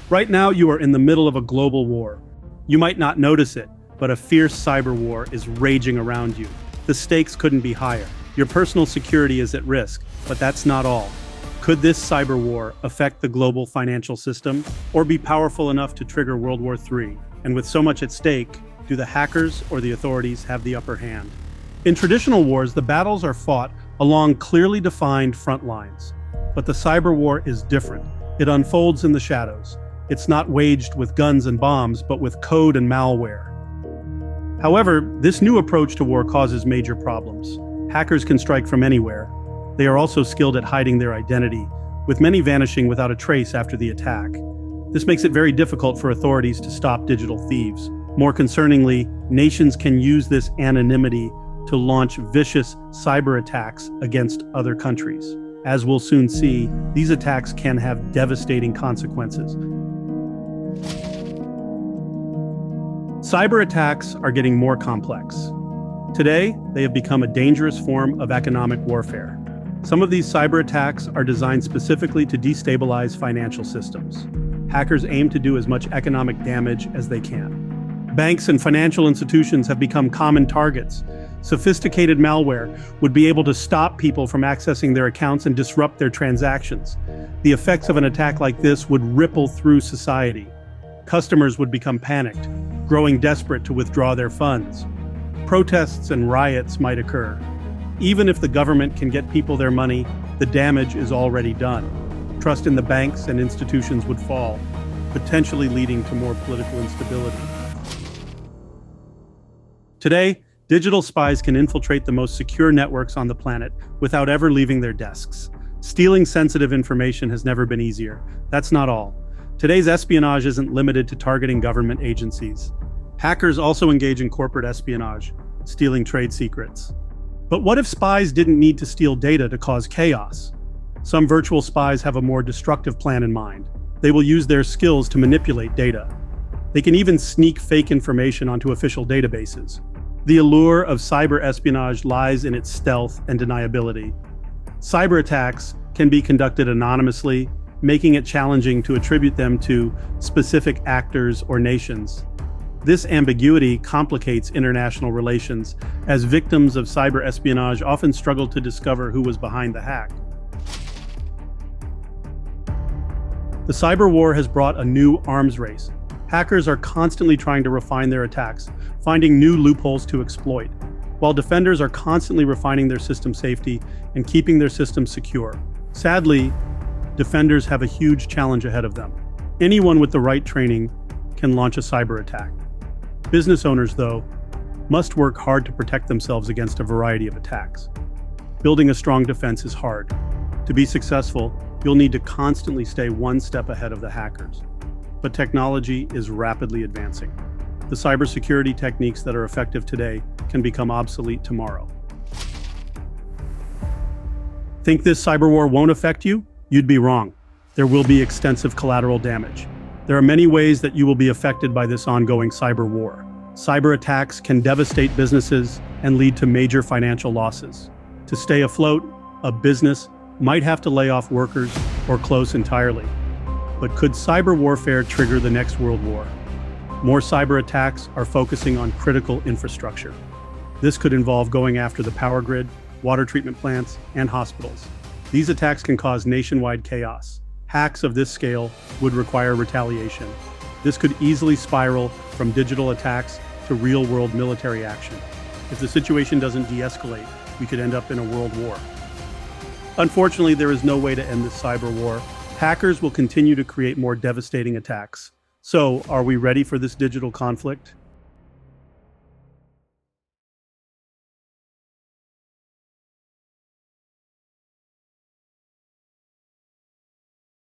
Right now, you are in the middle of a global war. You might not notice it, but a fierce cyber war is raging around you. The stakes couldn't be higher. Your personal security is at risk, but that's not all. Could this cyber war affect the global financial system or be powerful enough to trigger World War III? And with so much at stake, do the hackers or the authorities have the upper hand? In traditional wars, the battles are fought along clearly defined front lines. But the cyber war is different. It unfolds in the shadows. It's not waged with guns and bombs, but with code and malware. However, this new approach to war causes major problems. Hackers can strike from anywhere. They are also skilled at hiding their identity, with many vanishing without a trace after the attack. This makes it very difficult for authorities to stop digital thieves. More concerningly, nations can use this anonymity to launch vicious cyber attacks against other countries. As we'll soon see, these attacks can have devastating consequences. Cyber attacks are getting more complex. Today, they have become a dangerous form of economic warfare. Some of these cyber attacks are designed specifically to destabilize financial systems. Hackers aim to do as much economic damage as they can. Banks and financial institutions have become common targets. Sophisticated malware would be able to stop people from accessing their accounts and disrupt their transactions. The effects of an attack like this would ripple through society. Customers would become panicked, growing desperate to withdraw their funds. Protests and riots might occur. Even if the government can get people their money, the damage is already done. Trust in the banks and institutions would fall, potentially leading to more political instability. Today, digital spies can infiltrate the most secure networks on the planet without ever leaving their desks. Stealing sensitive information has never been easier. That's not all. Today's espionage isn't limited to targeting government agencies. Hackers also engage in corporate espionage, stealing trade secrets. But what if spies didn't need to steal data to cause chaos? Some virtual spies have a more destructive plan in mind. They will use their skills to manipulate data. They can even sneak fake information onto official databases. The allure of cyber espionage lies in its stealth and deniability. Cyber attacks can be conducted anonymously, making it challenging to attribute them to specific actors or nations. This ambiguity complicates international relations, as victims of cyber espionage often struggle to discover who was behind the hack. The cyber war has brought a new arms race. Hackers are constantly trying to refine their attacks, finding new loopholes to exploit, while defenders are constantly refining their system safety and keeping their systems secure. Sadly, defenders have a huge challenge ahead of them. Anyone with the right training can launch a cyber attack. Business owners, though, must work hard to protect themselves against a variety of attacks. Building a strong defense is hard. To be successful, you'll need to constantly stay one step ahead of the hackers. But technology is rapidly advancing. The cybersecurity techniques that are effective today can become obsolete tomorrow. Think this cyber war won't affect you? You'd be wrong. There will be extensive collateral damage. There are many ways that you will be affected by this ongoing cyber war. Cyber attacks can devastate businesses and lead to major financial losses. To stay afloat, a business might have to lay off workers or close entirely. But could cyber warfare trigger the next world war? More cyber attacks are focusing on critical infrastructure. This could involve going after the power grid, water treatment plants, and hospitals. These attacks can cause nationwide chaos. Hacks of this scale would require retaliation. This could easily spiral from digital attacks to real-world military action. If the situation doesn't de-escalate, we could end up in a world war. Unfortunately, there is no way to end this cyber war. Hackers will continue to create more devastating attacks. So, are we ready for this digital conflict?